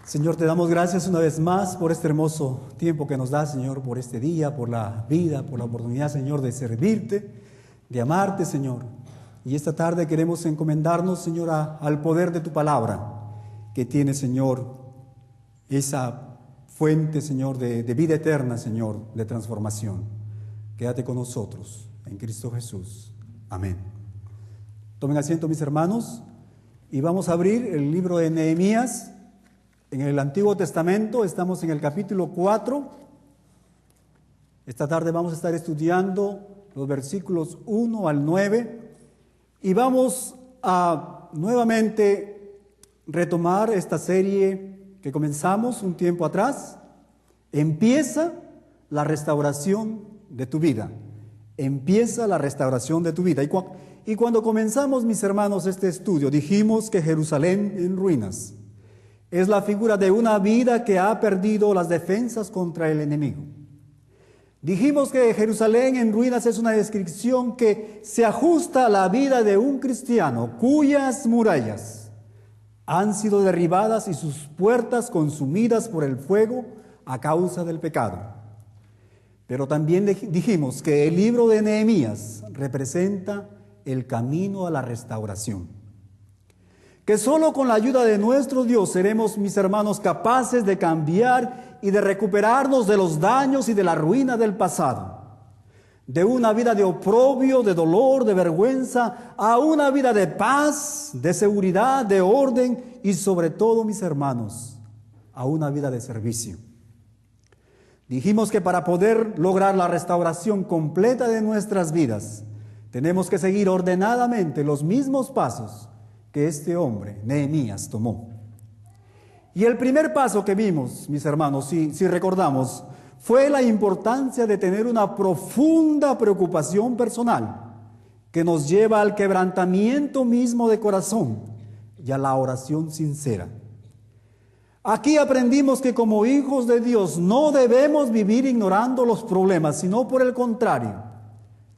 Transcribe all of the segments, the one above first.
Señor, te damos gracias una vez más por este hermoso tiempo que nos da, Señor, por este día, por la vida, por la oportunidad, Señor, de servirte, de amarte, Señor. Y esta tarde queremos encomendarnos, Señor, al poder de tu palabra, que tiene, Señor, esa fuente, Señor, de vida eterna, Señor, de transformación. Quédate con nosotros, en Cristo Jesús. Amén. Tomen asiento, mis hermanos, y vamos a abrir el libro de Nehemías. En el Antiguo Testamento estamos en el capítulo 4. Esta tarde vamos a estar estudiando los versículos 1 al 9 y vamos a nuevamente retomar esta serie que comenzamos un tiempo atrás. Empieza la restauración de tu vida. Empieza la restauración de tu vida. Y cuando comenzamos, mis hermanos, este estudio, dijimos que Jerusalén en ruinas es la figura de una vida que ha perdido las defensas contra el enemigo. Dijimos que Jerusalén en ruinas es una descripción que se ajusta a la vida de un cristiano cuyas murallas han sido derribadas y sus puertas consumidas por el fuego a causa del pecado. Pero también dijimos que el libro de Nehemías representa el camino a la restauración. Que solo con la ayuda de nuestro Dios seremos, mis hermanos, capaces de cambiar y de recuperarnos de los daños y de la ruina del pasado. De una vida de oprobio, de dolor, de vergüenza, a una vida de paz, de seguridad, de orden y sobre todo, mis hermanos, a una vida de servicio. Dijimos que para poder lograr la restauración completa de nuestras vidas, tenemos que seguir ordenadamente los mismos pasos que este hombre, Nehemías, tomó. Y el primer paso que vimos, mis hermanos, si recordamos, fue la importancia de tener una profunda preocupación personal que nos lleva al quebrantamiento mismo de corazón y a la oración sincera. Aquí aprendimos que como hijos de Dios no debemos vivir ignorando los problemas, sino por el contrario,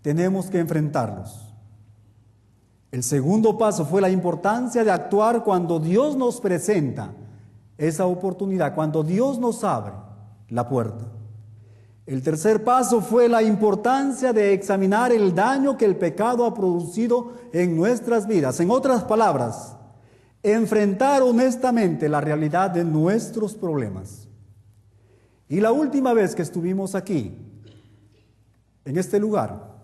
tenemos que enfrentarlos. El segundo paso fue la importancia de actuar cuando Dios nos presenta esa oportunidad, cuando Dios nos abre la puerta. El tercer paso fue la importancia de examinar el daño que el pecado ha producido en nuestras vidas. En otras palabras, enfrentar honestamente la realidad de nuestros problemas. Y la última vez que estuvimos aquí, en este lugar,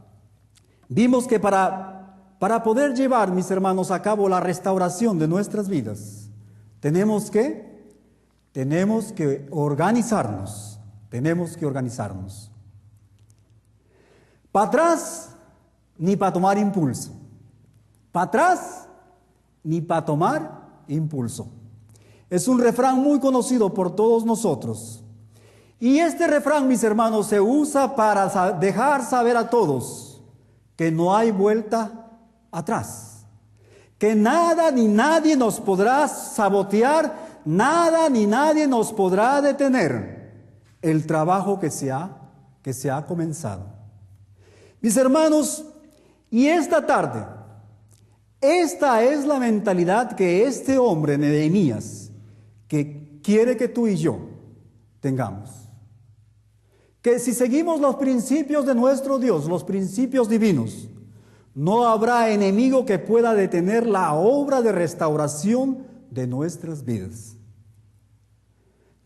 vimos que para poder llevar, mis hermanos, a cabo la restauración de nuestras vidas, tenemos que organizarnos. Tenemos que organizarnos. Para atrás, ni para tomar impulso. Para atrás, ni para tomar impulso. Es un refrán muy conocido por todos nosotros. Y este refrán, mis hermanos, se usa para dejar saber a todos que no hay vuelta atrás, que nada ni nadie nos podrá sabotear, nada ni nadie nos podrá detener el trabajo que se ha comenzado. Mis hermanos, y esta tarde, esta es la mentalidad que este hombre, Nehemías, que quiere que tú y yo tengamos. Que si seguimos los principios de nuestro Dios, los principios divinos, no habrá enemigo que pueda detener la obra de restauración de nuestras vidas.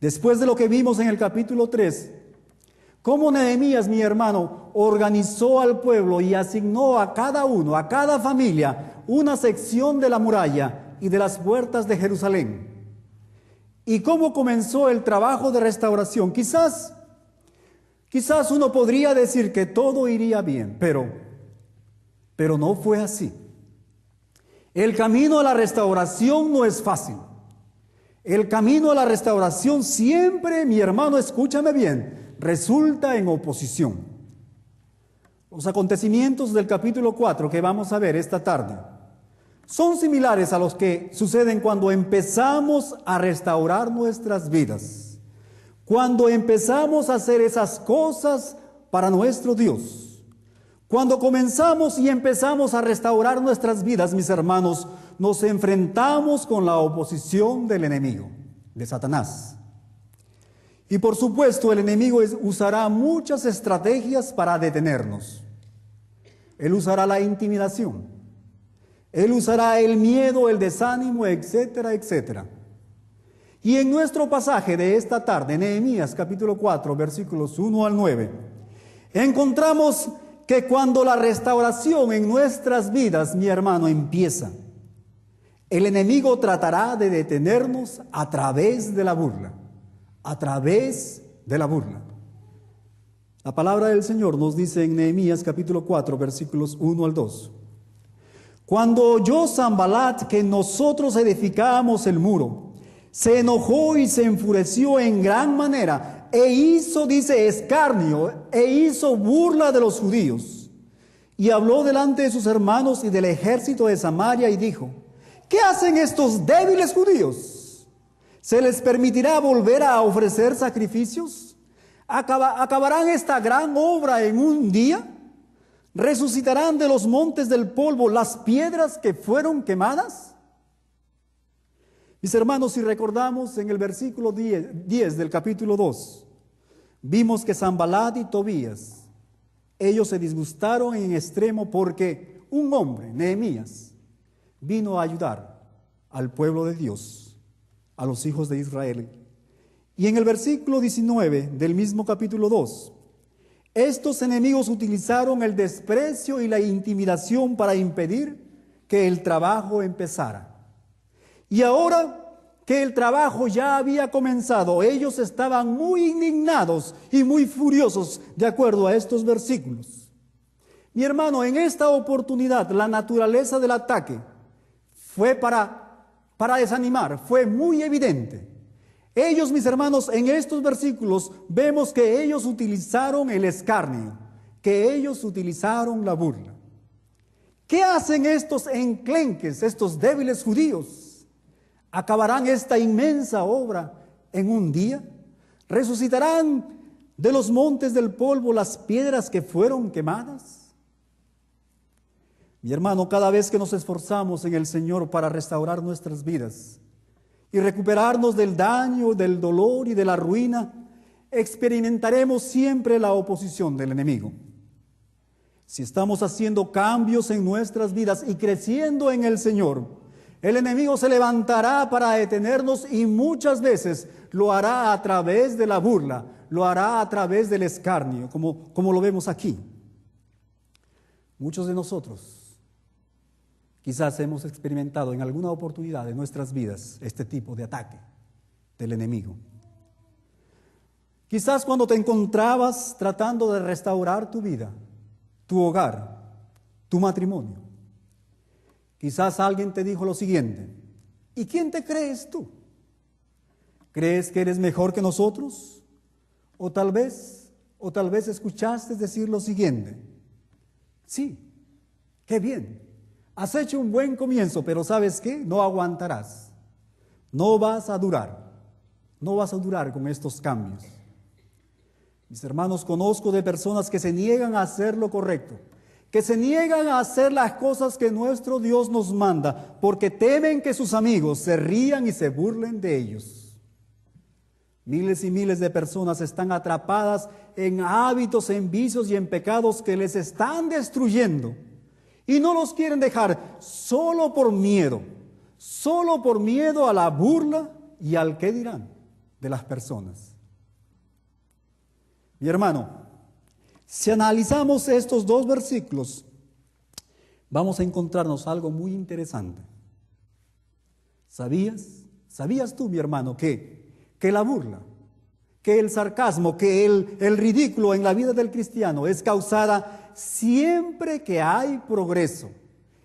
Después de lo que vimos en el capítulo 3, cómo Nehemías, mi hermano, organizó al pueblo y asignó a cada uno, a cada familia, una sección de la muralla y de las puertas de Jerusalén. Y cómo comenzó el trabajo de restauración. Quizás uno podría decir que todo iría bien, pero no fue así. El camino a la restauración no es fácil. El camino a la restauración siempre, mi hermano, escúchame bien, resulta en oposición. Los acontecimientos del capítulo 4 que vamos a ver esta tarde son similares a los que suceden cuando empezamos a restaurar nuestras vidas. Cuando empezamos a hacer esas cosas para nuestro Dios. Cuando comenzamos y empezamos a restaurar nuestras vidas, mis hermanos, nos enfrentamos con la oposición del enemigo. de Satanás. Y por supuesto el enemigo usará muchas estrategias para detenernos. Él usará la intimidación. Él usará el miedo, el desánimo, etcétera, etcétera. Y en nuestro pasaje de esta tarde, Nehemías capítulo 4, versículos 1 al 9, encontramos que cuando la restauración en nuestras vidas, mi hermano, empieza, el enemigo tratará de detenernos a través de la burla. A través de la burla. La palabra del Señor nos dice en Nehemías capítulo 4, versículos 1 al 2. Cuando oyó Sanbalat que nosotros edificábamos el muro, se enojó y se enfureció en gran manera, e hizo, dice, escarnio, e hizo burla de los judíos. Y habló delante de sus hermanos y del ejército de Samaria y dijo: ¿qué hacen estos débiles judíos? ¿Se les permitirá volver a ofrecer sacrificios? ¿Acabarán esta gran obra en un día? ¿Resucitarán de los montes del polvo las piedras que fueron quemadas? Mis hermanos, si recordamos en el versículo 10 del capítulo 2, vimos que Sanbalat y Tobías, ellos se disgustaron en extremo porque un hombre, Nehemías, vino a ayudar al pueblo de Dios, a los hijos de Israel. Y en el versículo 19 del mismo capítulo 2, estos enemigos utilizaron el desprecio y la intimidación para impedir que el trabajo empezara. Y ahora que el trabajo ya había comenzado, ellos estaban muy indignados y muy furiosos de acuerdo a estos versículos. Mi hermano, en esta oportunidad la naturaleza del ataque fue para desanimar, fue muy evidente. Ellos, mis hermanos, en estos versículos vemos que ellos utilizaron el escarnio, que ellos utilizaron la burla. ¿Qué hacen estos enclenques, estos débiles judíos? ¿Acabarán esta inmensa obra en un día? ¿Resucitarán de los montes del polvo las piedras que fueron quemadas? Mi hermano, cada vez que nos esforzamos en el Señor para restaurar nuestras vidas y recuperarnos del daño, del dolor y de la ruina, experimentaremos siempre la oposición del enemigo. Si estamos haciendo cambios en nuestras vidas y creciendo en el Señor, el enemigo se levantará para detenernos y muchas veces lo hará a través de la burla, lo hará a través del escarnio, como lo vemos aquí. Muchos de nosotros quizás hemos experimentado en alguna oportunidad de nuestras vidas este tipo de ataque del enemigo. Quizás cuando te encontrabas tratando de restaurar tu vida, tu hogar, tu matrimonio, quizás alguien te dijo lo siguiente: ¿y quién te crees tú? ¿Crees que eres mejor que nosotros? O tal vez escuchaste decir lo siguiente: sí, qué bien. Has hecho un buen comienzo, pero ¿sabes qué? No aguantarás. No vas a durar. No vas a durar con estos cambios. Mis hermanos, conozco de personas que se niegan a hacer lo correcto, que se niegan a hacer las cosas que nuestro Dios nos manda, porque temen que sus amigos se rían y se burlen de ellos. Miles y miles de personas están atrapadas en hábitos, en vicios y en pecados que les están destruyendo. Y no los quieren dejar solo por miedo a la burla y al qué dirán de las personas. Mi hermano, si analizamos estos dos versículos, vamos a encontrarnos algo muy interesante. ¿Sabías tú, mi hermano, que la burla, que el sarcasmo, que el ridículo en la vida del cristiano es causada siempre que hay progreso,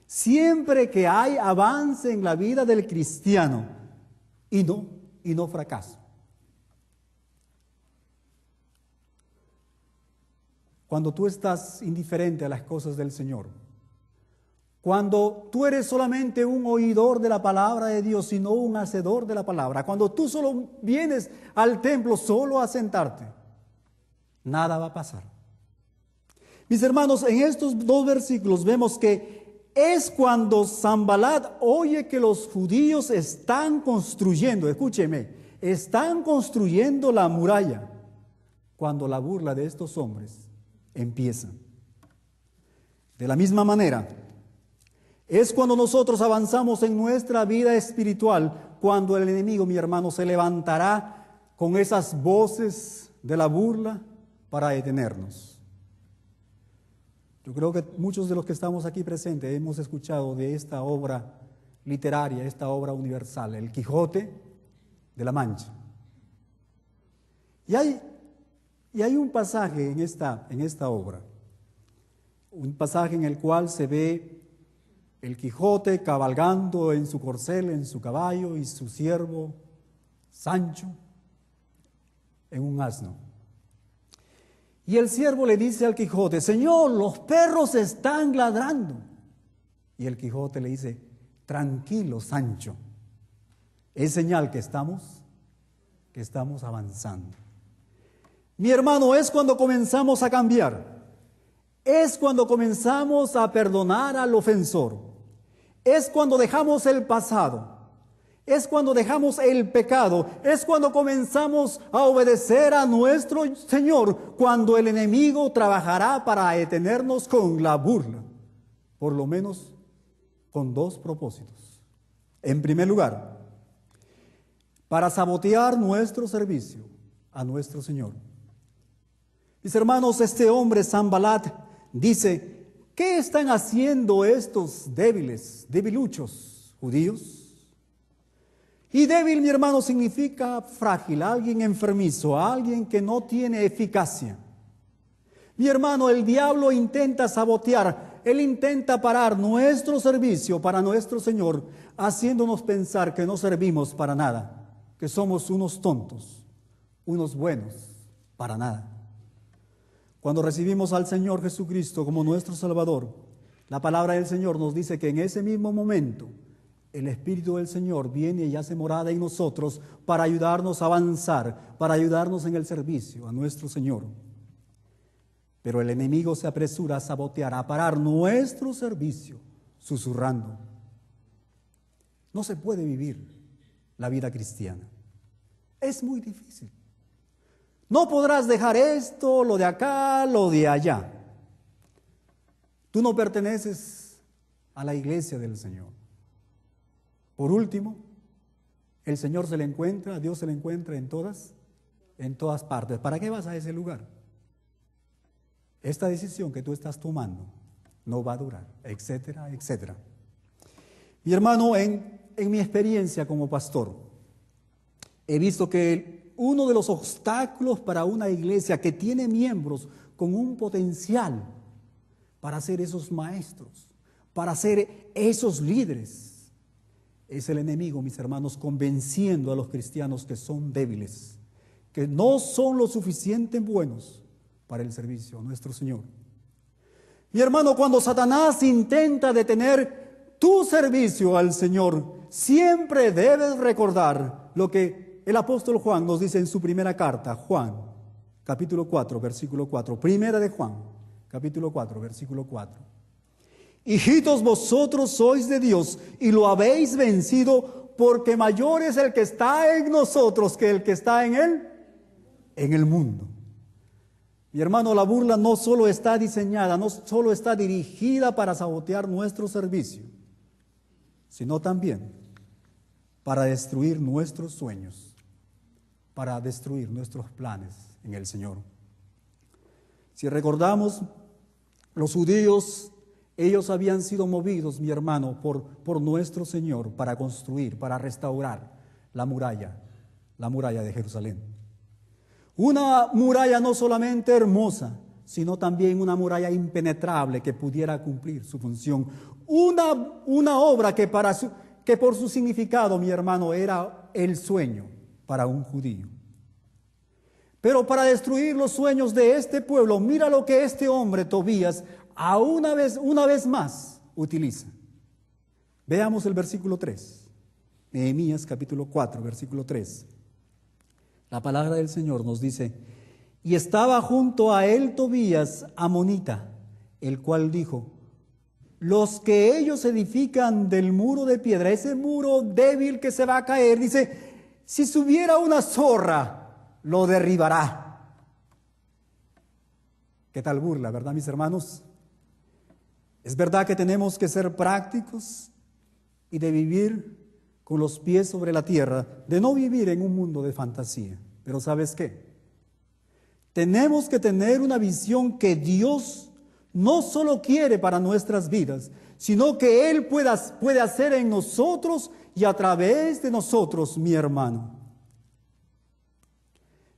siempre que hay avance en la vida del cristiano y no fracaso? Cuando tú estás indiferente a las cosas del Señor, cuando tú eres solamente un oidor de la palabra de Dios y no un hacedor de la palabra, cuando tú solo vienes al templo solo a sentarte, nada va a pasar. Mis hermanos, en estos dos versículos vemos que es cuando Sanbalat oye que los judíos están construyendo, escúcheme, están construyendo la muralla cuando la burla de estos hombres empieza. De la misma manera, es cuando nosotros avanzamos en nuestra vida espiritual, cuando el enemigo, mi hermano, se levantará con esas voces de la burla para detenernos. Yo creo que muchos de los que estamos aquí presentes hemos escuchado de esta obra literaria, esta obra universal, El Quijote de la Mancha. Y hay un pasaje en esta obra, un pasaje en el cual se ve el Quijote cabalgando en su corcel, en su caballo, y su siervo Sancho en un asno. Y el siervo le dice al Quijote: Señor, los perros están ladrando. Y el Quijote le dice: tranquilo, Sancho, es señal que estamos avanzando. Mi hermano, es cuando comenzamos a cambiar, es cuando comenzamos a perdonar al ofensor, es cuando dejamos el pasado, es cuando dejamos el pecado, es cuando comenzamos a obedecer a nuestro Señor, cuando el enemigo trabajará para detenernos con la burla, por lo menos con dos propósitos. En primer lugar, para sabotear nuestro servicio a nuestro Señor. Mis hermanos, este hombre Sanbalat dice: ¿qué están haciendo estos debiluchos judíos? Y débil, mi hermano, significa frágil, alguien enfermizo, alguien que no tiene eficacia. Mi hermano, el diablo intenta sabotear, él intenta parar nuestro servicio para nuestro Señor, haciéndonos pensar que no servimos para nada, que somos unos tontos, unos buenos para nada. Cuando recibimos al Señor Jesucristo como nuestro Salvador, la palabra del Señor nos dice que en ese mismo momento el Espíritu del Señor viene y hace morada en nosotros para ayudarnos a avanzar, para ayudarnos en el servicio a nuestro Señor. Pero el enemigo se apresura a sabotear, a parar nuestro servicio, susurrando. No se puede vivir la vida cristiana. Es muy difícil. No podrás dejar esto, lo de acá, lo de allá. Tú no perteneces a la iglesia del Señor. Por último, el Señor se le encuentra, Dios se le encuentra en todas partes. ¿Para qué vas a ese lugar? Esta decisión que tú estás tomando no va a durar, etcétera, etcétera. Mi hermano, en mi experiencia como pastor, he visto que uno de los obstáculos para una iglesia que tiene miembros con un potencial para ser esos maestros, para ser esos líderes, es el enemigo, mis hermanos, convenciendo a los cristianos que son débiles, que no son lo suficiente buenos para el servicio a nuestro Señor. Mi hermano, cuando Satanás intenta detener tu servicio al Señor, siempre debes recordar lo que el apóstol Juan nos dice en su primera carta, Juan, capítulo 4, versículo 4, primera de Juan, capítulo 4, versículo 4. Hijitos, vosotros sois de Dios y lo habéis vencido, porque mayor es el que está en nosotros que el que está en el mundo. Mi hermano, la burla no solo está diseñada, no solo está dirigida para sabotear nuestro servicio, sino también para destruir nuestros sueños, para destruir nuestros planes en el Señor. Si recordamos, los judíos, ellos habían sido movidos, mi hermano, por nuestro Señor para construir, para restaurar la muralla de Jerusalén. Una muralla no solamente hermosa, sino también una muralla impenetrable que pudiera cumplir su función. Una obra que por su significado, mi hermano, era el sueño para un judío. Pero para destruir los sueños de este pueblo, mira lo que este hombre, Tobías, una vez más utiliza. Veamos el versículo 3. Nehemías capítulo 4, versículo 3. La palabra del Señor nos dice: y estaba junto a él Tobías amonita, el cual dijo: los que ellos edifican del muro de piedra, ese muro débil que se va a caer, dice, si subiera una zorra, lo derribará. ¿Qué tal burla, verdad, mis hermanos? Es verdad que tenemos que ser prácticos y de vivir con los pies sobre la tierra, de no vivir en un mundo de fantasía. Pero ¿sabes qué? Tenemos que tener una visión que Dios no solo quiere para nuestras vidas, sino que Él puede hacer en nosotros y a través de nosotros, mi hermano.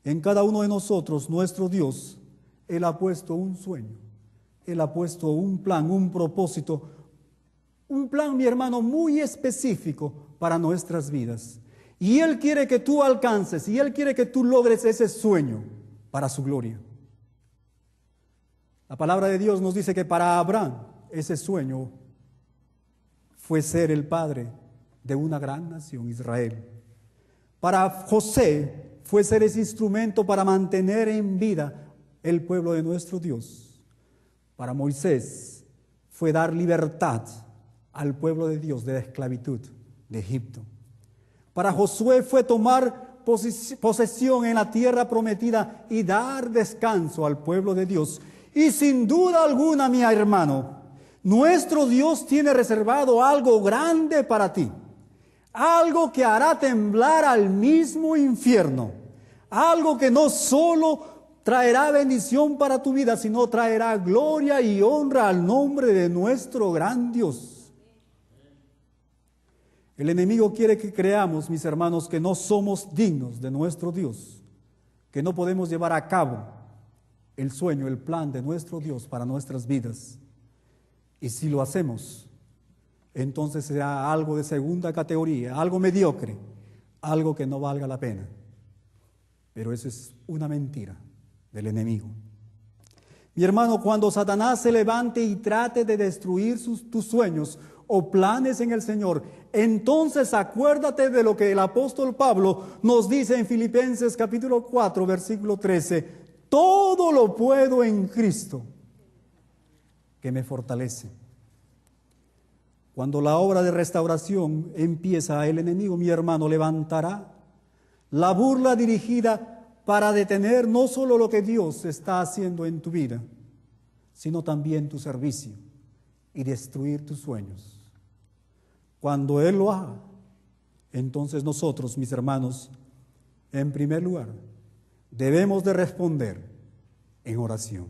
En cada uno de nosotros, nuestro Dios, Él ha puesto un sueño, Él ha puesto un plan, un propósito, un plan, mi hermano, muy específico para nuestras vidas. Y Él quiere que tú alcances, y Él quiere que tú logres ese sueño para su gloria. La palabra de Dios nos dice que para Abraham ese sueño fue ser el padre de una gran nación, Israel. Para José fue ser ese instrumento para mantener en vida el pueblo de nuestro Dios. Para Moisés fue dar libertad al pueblo de Dios de la esclavitud de Egipto. Para Josué fue tomar posesión en la tierra prometida y dar descanso al pueblo de Dios. Y sin duda alguna, mi hermano, nuestro Dios tiene reservado algo grande para ti, algo que hará temblar al mismo infierno, algo que no solo traerá bendición para tu vida, sino traerá gloria y honra al nombre de nuestro gran Dios. El enemigo quiere que creamos, mis hermanos, que no somos dignos de nuestro Dios, que no podemos llevar a cabo el sueño, el plan de nuestro Dios para nuestras vidas. Y si lo hacemos, entonces será algo de segunda categoría, algo mediocre, algo que no valga la pena. Pero eso es una mentira del enemigo. Mi hermano, cuando Satanás se levante y trate de destruir tus sueños o planes en el Señor, entonces acuérdate de lo que el apóstol Pablo nos dice en Filipenses capítulo 4, versículo 13: todo lo puedo en Cristo que me fortalece. Cuando la obra de restauración empieza, el enemigo, mi hermano, levantará la burla dirigida para detener no solo lo que Dios está haciendo en tu vida, sino también tu servicio y destruir tus sueños. Cuando Él lo haga, entonces nosotros, mis hermanos, en primer lugar, debemos de responder en oración.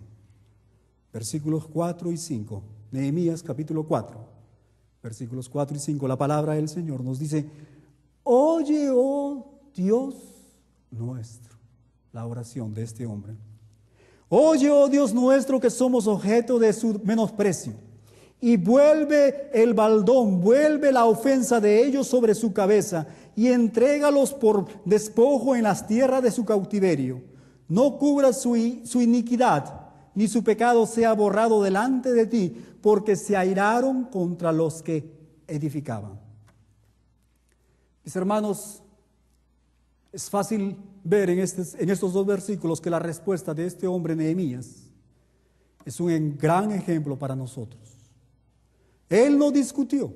Versículos 4 y 5, Nehemías capítulo 4, versículos 4 y 5, la palabra del Señor nos dice: oye, oh Dios nuestro, la oración de este hombre. Oye, oh Dios nuestro, que somos objeto de su menosprecio, y vuelve el baldón, vuelve la ofensa de ellos sobre su cabeza, y entrégalos por despojo en las tierras de su cautiverio. No cubras su iniquidad, ni su pecado sea borrado delante de ti, porque se airaron contra los que edificaban. Mis hermanos, es fácil ver en estos dos versículos que la respuesta de este hombre Nehemías es un gran ejemplo para nosotros. Él no discutió,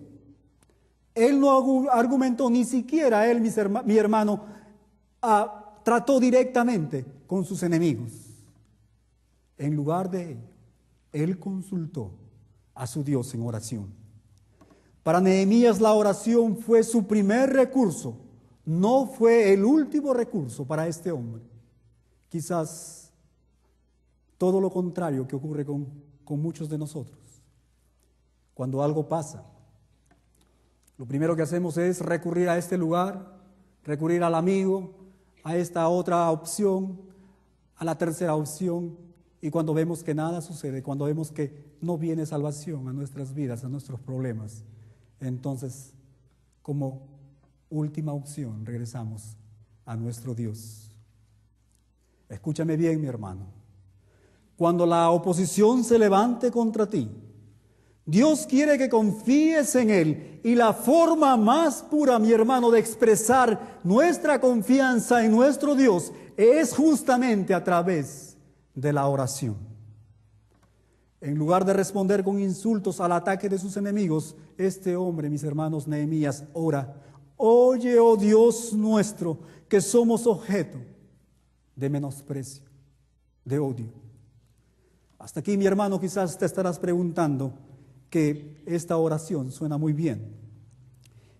él no argumentó, ni siquiera él, mi hermano, trató directamente con sus enemigos. En lugar de ello, él consultó a su Dios en oración. Para Nehemías la oración fue su primer recurso, no fue el último recurso para este hombre. Quizás todo lo contrario que ocurre con muchos de nosotros. Cuando algo pasa, lo primero que hacemos es recurrir a este lugar, recurrir al amigo, a esta otra opción, a la tercera opción, y cuando vemos que nada sucede, cuando vemos que no viene salvación a nuestras vidas, a nuestros problemas, entonces, como última opción, regresamos a nuestro Dios. Escúchame bien, mi hermano. Cuando la oposición se levante contra ti, Dios quiere que confíes en Él, y la forma más pura, mi hermano, de expresar nuestra confianza en nuestro Dios es justamente a través de la oración. En lugar de responder con insultos al ataque de sus enemigos, este hombre, mis hermanos, Nehemías, ora: Oye, oh Dios nuestro, que somos objeto de menosprecio, de odio. Hasta aquí, mi hermano, quizás te estarás preguntando que esta oración suena muy bien.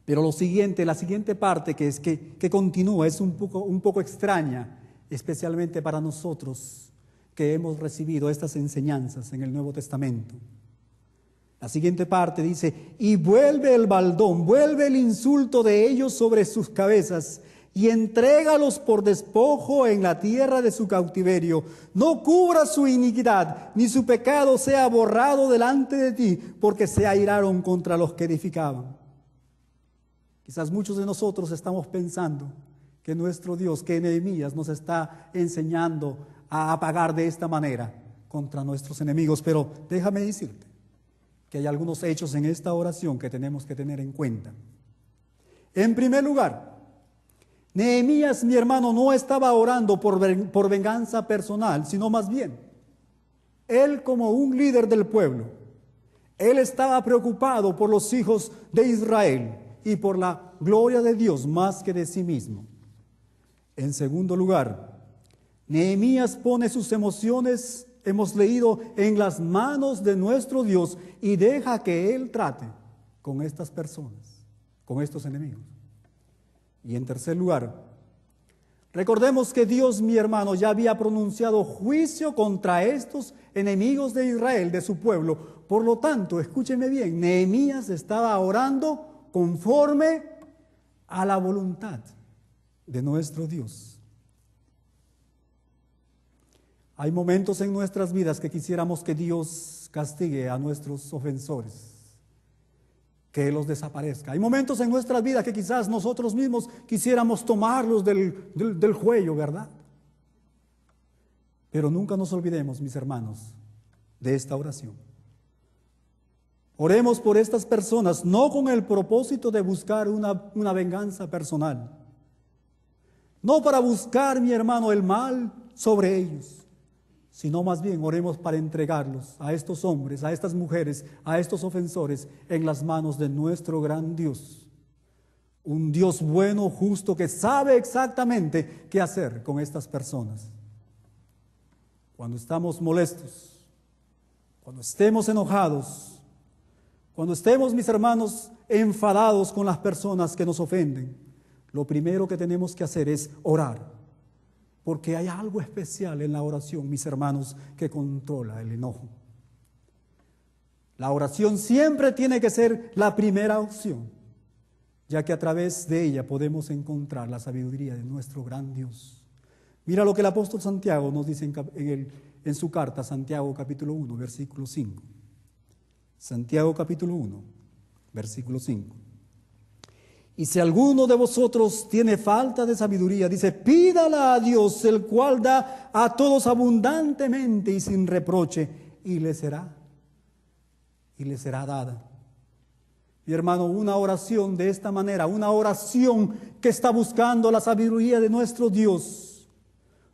Pero la siguiente parte que continúa es un poco extraña, especialmente para nosotros que hemos recibido estas enseñanzas en el Nuevo Testamento. La siguiente parte dice: y vuelve el baldón, vuelve el insulto de ellos sobre sus cabezas, y entrégalos por despojo en la tierra de su cautiverio. No cubra su iniquidad, ni su pecado sea borrado delante de ti, porque se airaron contra los que edificaban. Quizás muchos de nosotros estamos pensando que nuestro Dios, que Nehemías nos está enseñando a pagar de esta manera contra nuestros enemigos, pero déjame decirte que hay algunos hechos en esta oración que tenemos que tener en cuenta. En primer lugar, Nehemías, mi hermano, no estaba orando por venganza personal, sino más bien, él como un líder del pueblo, él estaba preocupado por los hijos de Israel y por la gloria de Dios más que de sí mismo. En segundo lugar, Nehemías pone sus emociones, hemos leído, en las manos de nuestro Dios y deja que Él trate con estas personas, con estos enemigos. Y en tercer lugar, recordemos que Dios, mi hermano, ya había pronunciado juicio contra estos enemigos de Israel, de su pueblo. Por lo tanto, escúcheme bien, Nehemías estaba orando conforme a la voluntad de nuestro Dios. Hay momentos en nuestras vidas que quisiéramos que Dios castigue a nuestros ofensores, que los desaparezca. Hay momentos en nuestras vidas que quizás nosotros mismos quisiéramos tomarlos del cuello, ¿verdad? Pero nunca nos olvidemos, mis hermanos, de esta oración. Oremos por estas personas, no con el propósito de buscar una venganza personal, no para buscar, mi hermano, el mal sobre ellos, sino más bien oremos para entregarlos a estos hombres, a estas mujeres, a estos ofensores en las manos de nuestro gran Dios. Un Dios bueno, justo, que sabe exactamente qué hacer con estas personas. Cuando estamos molestos, cuando estemos enojados, cuando estemos, mis hermanos, enfadados con las personas que nos ofenden, lo primero que tenemos que hacer es orar. Porque hay algo especial en la oración, mis hermanos, que controla el enojo. La oración siempre tiene que ser la primera opción, ya que a través de ella podemos encontrar la sabiduría de nuestro gran Dios. Mira lo que el apóstol Santiago nos dice en su carta, Santiago capítulo 1, versículo 5. Santiago capítulo 1, versículo 5. Y si alguno de vosotros tiene falta de sabiduría, dice, pídala a Dios, el cual da a todos abundantemente y sin reproche, y le será dada. Mi hermano, una oración de esta manera, una oración que está buscando la sabiduría de nuestro Dios,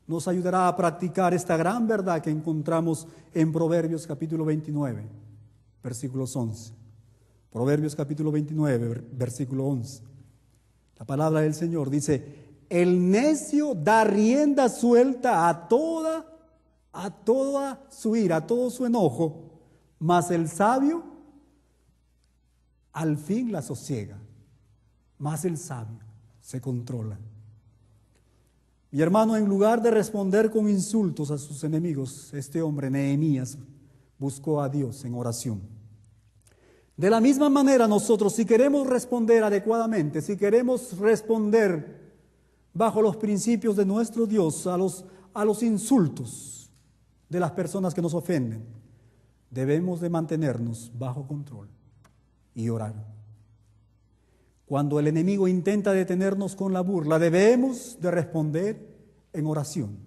nos ayudará a practicar esta gran verdad que encontramos en Proverbios capítulo 29, versículos 11. Proverbios capítulo 29, versículo 11. La palabra del Señor dice, el necio da rienda suelta a toda su ira, a todo su enojo, mas el sabio al fin la sosiega, mas el sabio se controla. Mi hermano, en lugar de responder con insultos a sus enemigos, este hombre, Nehemías, buscó a Dios en oración. De la misma manera nosotros, si queremos responder adecuadamente, si queremos responder bajo los principios de nuestro Dios a los insultos de las personas que nos ofenden, debemos de mantenernos bajo control y orar. Cuando el enemigo intenta detenernos con la burla, debemos de responder en oración.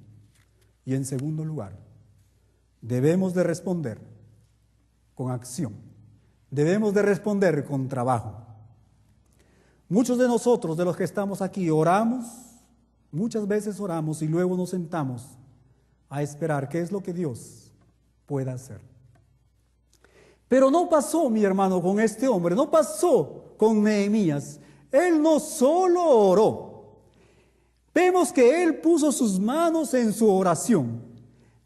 Y en segundo lugar, debemos de responder con acción. Debemos de responder con trabajo. Muchos de nosotros, de los que estamos aquí, oramos, muchas veces oramos y luego nos sentamos a esperar qué es lo que Dios pueda hacer. Pero no pasó, mi hermano, con este hombre, no pasó con Nehemías. Él no solo oró, vemos que él puso sus manos en su oración.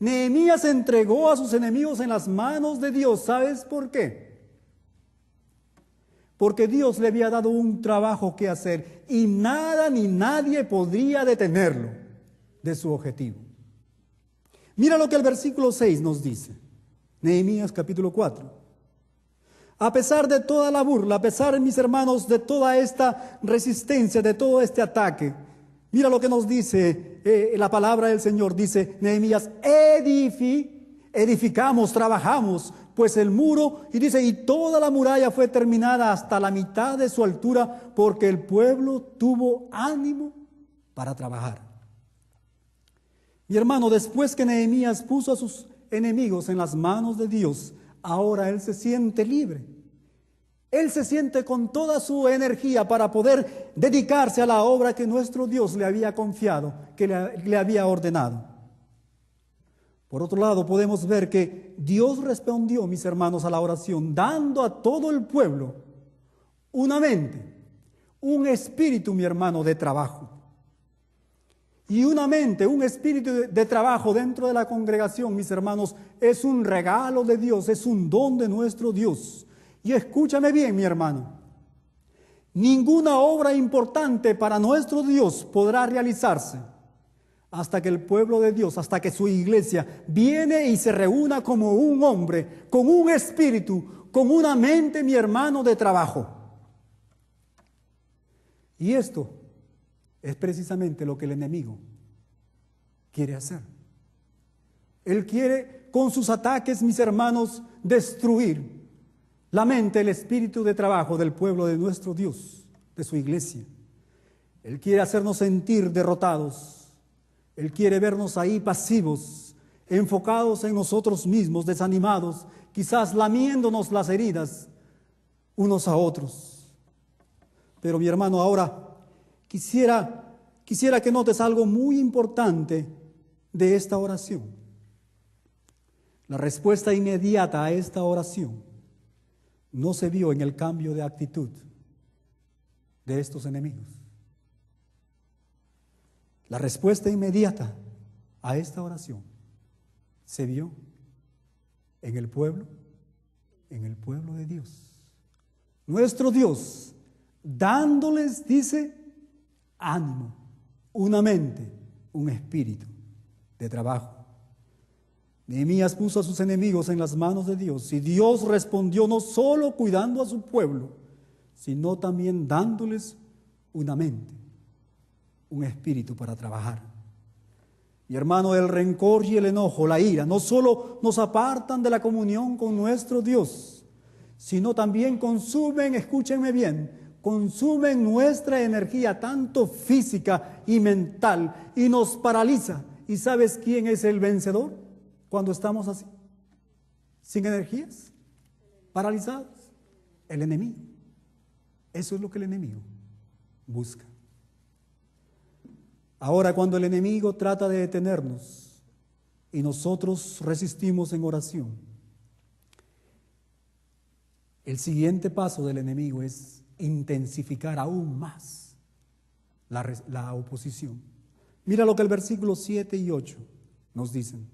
Nehemías entregó a sus enemigos en las manos de Dios. ¿Sabes por qué? Porque Dios le había dado un trabajo que hacer y nada ni nadie podría detenerlo de su objetivo. Mira lo que el versículo 6 nos dice. Nehemías capítulo 4. A pesar de toda la burla, a pesar, mis hermanos, de toda esta resistencia, de todo este ataque, mira lo que nos dice la palabra del Señor. Dice Nehemías, edificamos, trabajamos, pues el muro, y dice, y toda la muralla fue terminada hasta la mitad de su altura, porque el pueblo tuvo ánimo para trabajar. Mi hermano, después que Nehemías puso a sus enemigos en las manos de Dios, ahora él se siente libre. Él se siente con toda su energía para poder dedicarse a la obra que nuestro Dios le había confiado, que le había ordenado. Por otro lado, podemos ver que Dios respondió, mis hermanos, a la oración, dando a todo el pueblo una mente, un espíritu, mi hermano, de trabajo. Y una mente, un espíritu de trabajo dentro de la congregación, mis hermanos, es un regalo de Dios, es un don de nuestro Dios. Y escúchame bien, mi hermano, ninguna obra importante para nuestro Dios podrá realizarse hasta que el pueblo de Dios, hasta que su iglesia viene y se reúna como un hombre, con un espíritu, con una mente, mi hermano, de trabajo. Y esto es precisamente lo que el enemigo quiere hacer. Él quiere, con sus ataques, mis hermanos, destruir la mente, el espíritu de trabajo del pueblo de nuestro Dios, de su iglesia. Él quiere hacernos sentir derrotados. Él quiere vernos ahí pasivos, enfocados en nosotros mismos, desanimados, quizás lamiéndonos las heridas unos a otros. Pero mi hermano, ahora quisiera que notes algo muy importante de esta oración. La respuesta inmediata a esta oración no se vio en el cambio de actitud de estos enemigos. La respuesta inmediata a esta oración se vio en el pueblo de Dios. Nuestro Dios, dándoles, dice, ánimo, una mente, un espíritu de trabajo. Nehemías puso a sus enemigos en las manos de Dios y Dios respondió no solo cuidando a su pueblo, sino también dándoles una mente, un espíritu para trabajar. Mi hermano, el rencor y el enojo, la ira, no solo nos apartan de la comunión con nuestro Dios, sino también consumen, escúchenme bien, consumen nuestra energía, tanto física y mental, y nos paraliza. ¿Y sabes quién es el vencedor cuando estamos así? Sin energías, paralizados. El enemigo. Eso es lo que el enemigo busca. Ahora, cuando el enemigo trata de detenernos y nosotros resistimos en oración, el siguiente paso del enemigo es intensificar aún más la oposición. Mira lo que el versículo 7 y 8 nos dicen.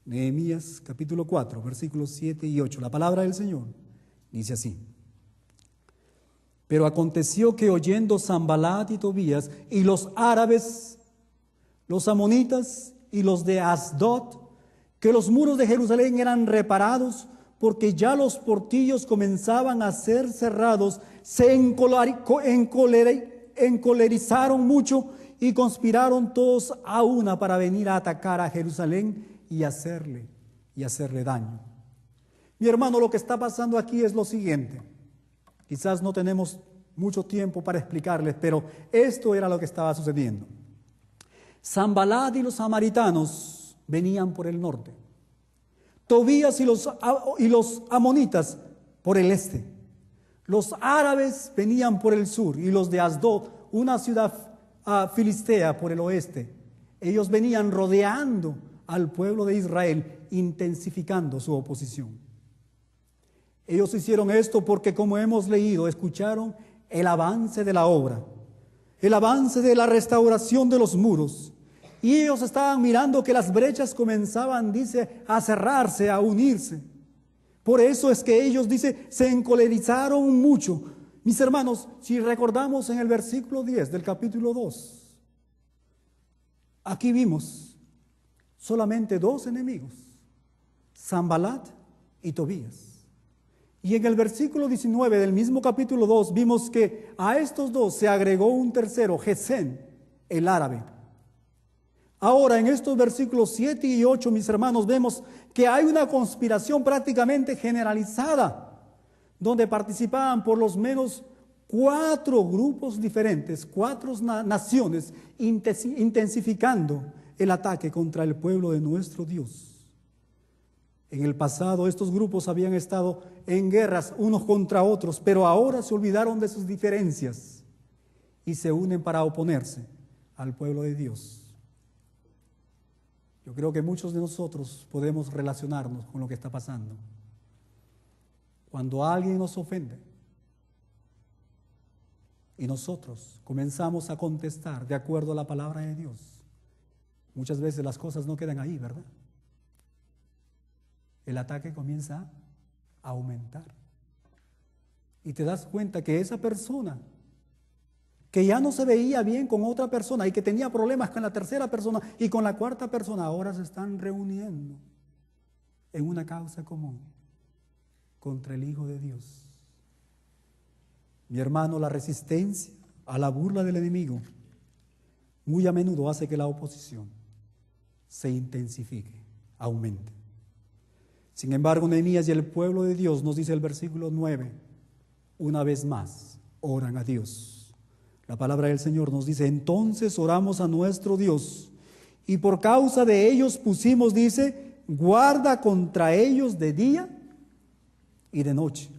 Nehemías capítulo 4, versículos 7 y 8. La palabra del Señor dice así. Pero aconteció que oyendo Sanbalat y Tobías y los árabes, los amonitas y los de Asdod, que los muros de Jerusalén eran reparados, porque ya los portillos comenzaban a ser cerrados, se encolerizaron mucho y conspiraron todos a una para venir a atacar a Jerusalén y hacerle daño. Mi hermano, lo que está pasando aquí es lo siguiente. Quizás no tenemos mucho tiempo para explicarles, pero esto era lo que estaba sucediendo. Sanbalat y los samaritanos venían por el norte. Tobías y los amonitas por el este. Los árabes venían por el sur y los de Asdod, una ciudad filistea, por el oeste. Ellos venían rodeando al pueblo de Israel, intensificando su oposición. Ellos hicieron esto porque, como hemos leído, escucharon el avance de la obra, el avance de la restauración de los muros. Y ellos estaban mirando que las brechas comenzaban, dice, a cerrarse, a unirse. Por eso es que ellos, dice, se encolerizaron mucho. Mis hermanos, si recordamos en el versículo 10 del capítulo 2, aquí vimos solamente dos enemigos, Sanbalat y Tobías. Y en el versículo 19 del mismo capítulo 2 vimos que a estos dos se agregó un tercero, Gesén, el árabe. Ahora en estos versículos 7 y 8, mis hermanos, vemos que hay una conspiración prácticamente generalizada, donde participaban por lo menos 4 grupos diferentes, 4 naciones, intensificando el ataque contra el pueblo de nuestro Dios. En el pasado estos grupos habían estado en guerras unos contra otros, pero ahora se olvidaron de sus diferencias y se unen para oponerse al pueblo de Dios. Yo creo que muchos de nosotros podemos relacionarnos con lo que está pasando. Cuando alguien nos ofende y nosotros comenzamos a contestar de acuerdo a la palabra de Dios, muchas veces las cosas no quedan ahí, ¿verdad? El ataque comienza a aumentar. Y te das cuenta que esa persona que ya no se veía bien con otra persona y que tenía problemas con la tercera persona y con la cuarta persona, ahora se están reuniendo en una causa común contra el Hijo de Dios. Mi hermano, la resistencia a la burla del enemigo muy a menudo hace que la oposición se intensifique, aumente. Sin embargo, Nehemías y el pueblo de Dios, nos dice el versículo 9, una vez más, oran a Dios. La palabra del Señor nos dice, entonces oramos a nuestro Dios y por causa de ellos pusimos, dice, guarda contra ellos de día y de noche.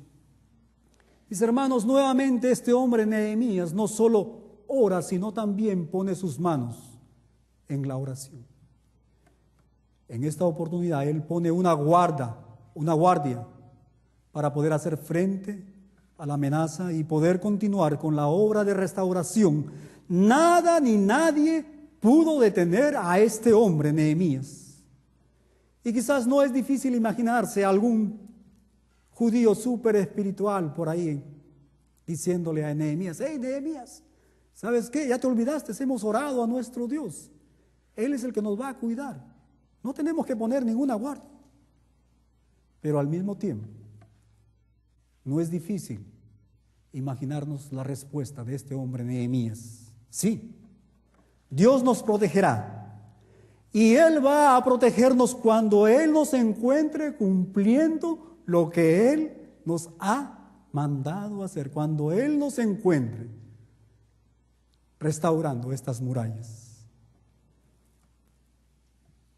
Mis hermanos, nuevamente este hombre Nehemías no solo ora, sino también pone sus manos en la oración. En esta oportunidad él pone una guardia para poder hacer frente a la amenaza y poder continuar con la obra de restauración. Nada ni nadie pudo detener a este hombre, Nehemías. Y quizás no es difícil imaginarse algún judío súper espiritual por ahí diciéndole a Nehemías, hey Nehemías, ¿sabes qué? Ya te olvidaste, hemos orado a nuestro Dios. Él es el que nos va a cuidar. No tenemos que poner ninguna guardia. Pero al mismo tiempo, no es difícil imaginarnos la respuesta de este hombre Nehemías. Sí, Dios nos protegerá. Y Él va a protegernos cuando Él nos encuentre cumpliendo lo que Él nos ha mandado hacer. Cuando Él nos encuentre restaurando estas murallas.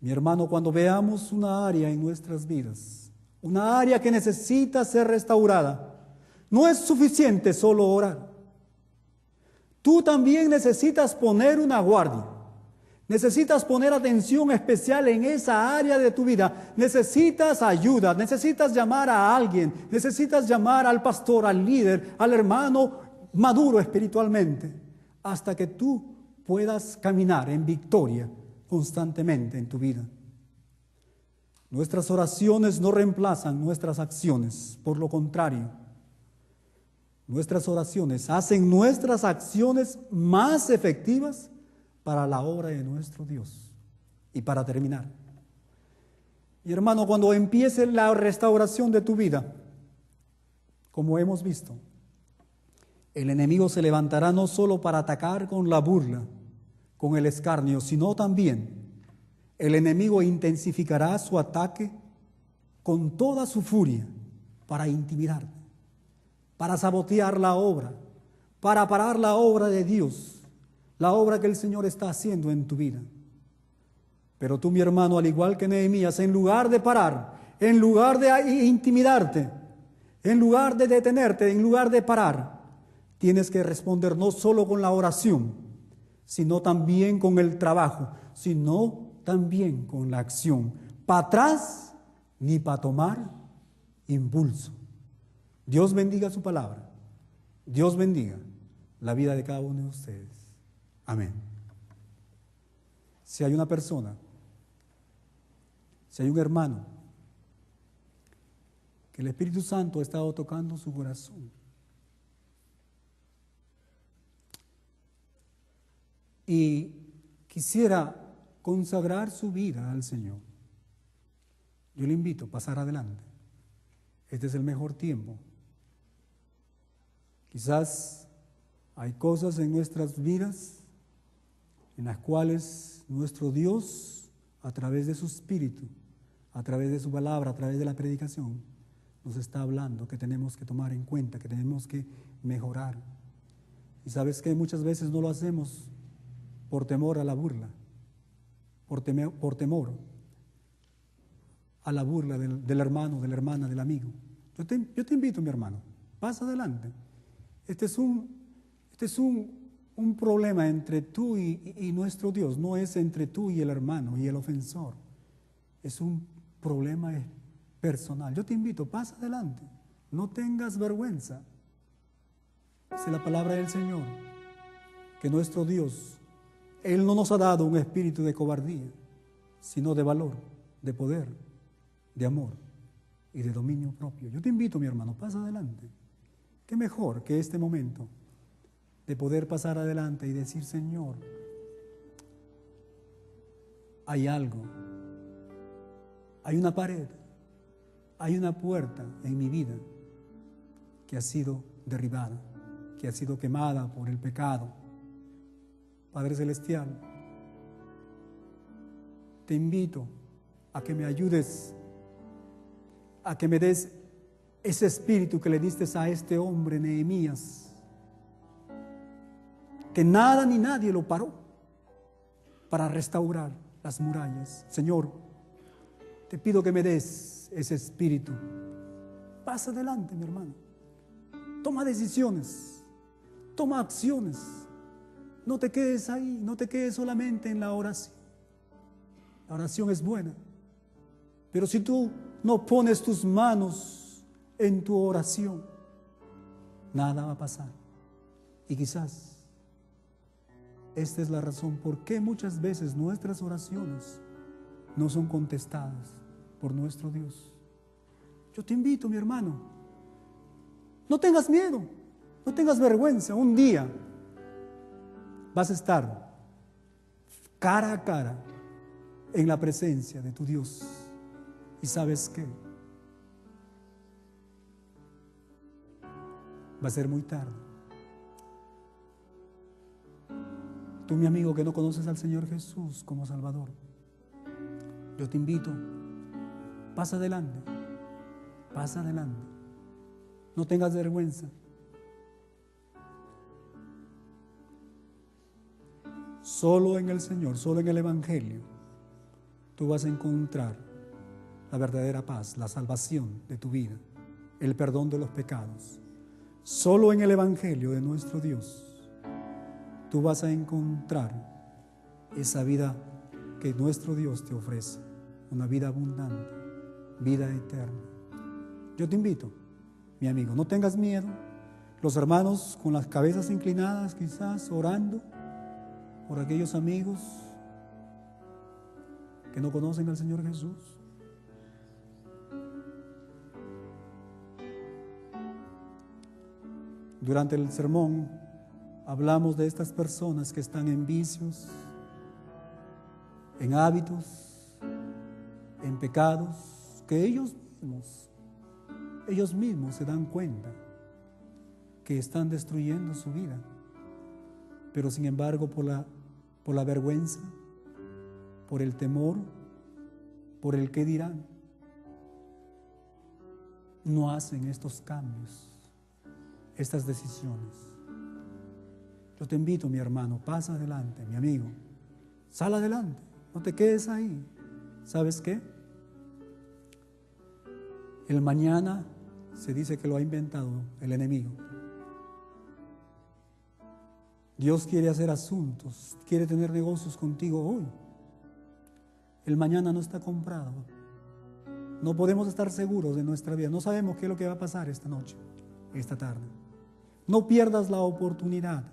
Mi hermano, cuando veamos una área en nuestras vidas, una área que necesita ser restaurada, no es suficiente solo orar. Tú también necesitas poner una guardia. Necesitas poner atención especial en esa área de tu vida. Necesitas ayuda, necesitas llamar a alguien, necesitas llamar al pastor, al líder, al hermano maduro espiritualmente, hasta que tú puedas caminar en victoria constantemente en tu vida. Nuestras oraciones no reemplazan nuestras acciones, por lo contrario, nuestras oraciones hacen nuestras acciones más efectivas para la obra de nuestro Dios. Y para terminar, mi hermano, cuando empiece la restauración de tu vida, como hemos visto, el enemigo se levantará no solo para atacar con la burla, con el escarnio, sino también el enemigo intensificará su ataque con toda su furia para intimidarte, para sabotear la obra, para parar la obra de Dios, la obra que el Señor está haciendo en tu vida. Pero tú, mi hermano, al igual que Nehemías, en lugar de parar, en lugar de intimidarte, en lugar de detenerte, en lugar de parar, tienes que responder no solo con la oración, sino también con el trabajo, sino también con la acción. Para atrás ni para tomar impulso. Dios bendiga su palabra. Dios bendiga la vida de cada uno de ustedes. Amén. Si hay una persona, si hay un hermano, que el Espíritu Santo ha estado tocando su corazón, y quisiera consagrar su vida al Señor, yo le invito a pasar adelante. Este es el mejor tiempo. Quizás hay cosas en nuestras vidas en las cuales nuestro Dios, a través de su Espíritu, a través de su palabra, a través de la predicación, nos está hablando que tenemos que tomar en cuenta, que tenemos que mejorar. Y sabes que muchas veces no lo hacemos por temor a la burla, por temor a la burla del hermano, de la hermana, del amigo. Yo te invito, mi hermano, pasa adelante. Este es un problema entre tú y nuestro Dios. No es entre tú y el hermano y el ofensor. Es un problema personal. Yo te invito, pasa adelante. No tengas vergüenza. Es la palabra del Señor, que nuestro Dios, Él no nos ha dado un espíritu de cobardía, sino de valor, de poder, de amor y de dominio propio. Yo te invito, mi hermano, pasa adelante. Qué mejor que este momento de poder pasar adelante y decir: Señor, hay algo, hay una pared, hay una puerta en mi vida que ha sido derribada, que ha sido quemada por el pecado. Padre Celestial, te invito a que me ayudes, a que me des ese espíritu que le diste a este hombre Nehemías, que nada ni nadie lo paró para restaurar las murallas. Señor, te pido que me des ese espíritu. Pasa adelante, mi hermano. Toma decisiones, toma acciones. No te quedes ahí, no te quedes solamente en la oración. La oración es buena, pero si tú no pones tus manos en tu oración, nada va a pasar. Y quizás esta es la razón por qué muchas veces nuestras oraciones no son contestadas por nuestro Dios. Yo te invito, mi hermano, no tengas miedo, no tengas vergüenza. Un día vas a estar cara a cara en la presencia de tu Dios. ¿Y sabes qué? Va a ser muy tarde. Tú, mi amigo, que no conoces al Señor Jesús como Salvador, yo te invito, pasa adelante, pasa adelante. No tengas vergüenza. Solo en el Señor, solo en el Evangelio, tú vas a encontrar la verdadera paz, la salvación de tu vida, el perdón de los pecados. Solo en el Evangelio de nuestro Dios tú vas a encontrar esa vida que nuestro Dios te ofrece, una vida abundante, vida eterna. Yo te invito, mi amigo, no tengas miedo. Los hermanos con las cabezas inclinadas, quizás orando por aquellos amigos que no conocen al Señor Jesús. Durante el sermón hablamos de estas personas que están en vicios, en hábitos, en pecados, que ellos mismos se dan cuenta que están destruyendo su vida, pero sin embargo por la vergüenza, por el temor, por el qué dirán, no hacen estos cambios, estas decisiones. Yo te invito, mi hermano, pasa adelante, mi amigo, sal adelante, no te quedes ahí. ¿Sabes qué? El mañana se dice que lo ha inventado el enemigo. Dios quiere hacer asuntos, quiere tener negocios contigo hoy. El mañana no está comprado. No podemos estar seguros de nuestra vida. No sabemos qué es lo que va a pasar esta noche, esta tarde. No pierdas la oportunidad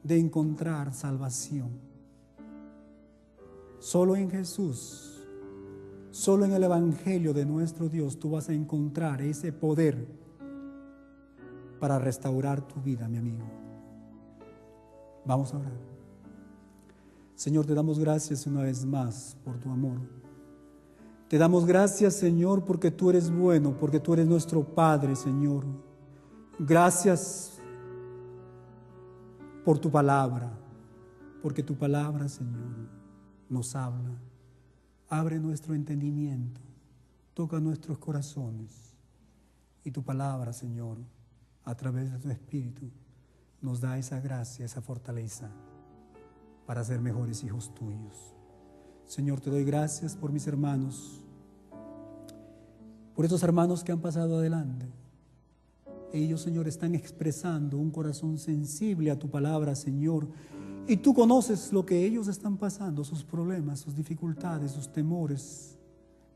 de encontrar salvación. Solo en Jesús, solo en el Evangelio de nuestro Dios, tú vas a encontrar ese poder para restaurar tu vida, mi amigo. Vamos a orar. Señor, te damos gracias una vez más por tu amor. Te damos gracias, Señor, porque tú eres bueno, porque tú eres nuestro Padre, Señor. Gracias por tu palabra, porque tu palabra, Señor, nos habla. Abre nuestro entendimiento, toca nuestros corazones. Y tu palabra, Señor, a través de tu Espíritu, nos da esa gracia, esa fortaleza para ser mejores hijos tuyos. Señor, te doy gracias por mis hermanos, por estos hermanos que han pasado adelante. Ellos, Señor, están expresando un corazón sensible a tu palabra, Señor, y tú conoces lo que ellos están pasando, sus problemas, sus dificultades, sus temores,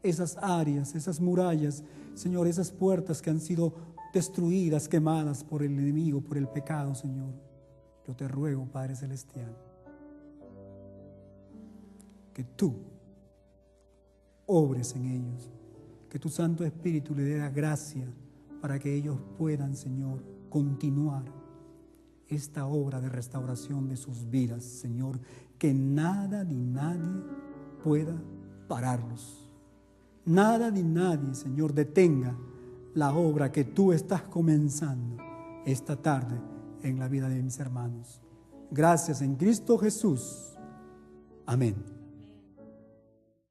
esas áreas, esas murallas, Señor, esas puertas que han sido destruidas, quemadas por el enemigo, por el pecado, Señor. Yo te ruego, Padre Celestial, que tú obres en ellos, que tu Santo Espíritu le dé la gracia para que ellos puedan, Señor, continuar esta obra de restauración de sus vidas, Señor, que nada ni nadie pueda pararlos. Nada ni nadie, Señor, detenga la obra que tú estás comenzando esta tarde en la vida de mis hermanos. Gracias en Cristo Jesús. Amén.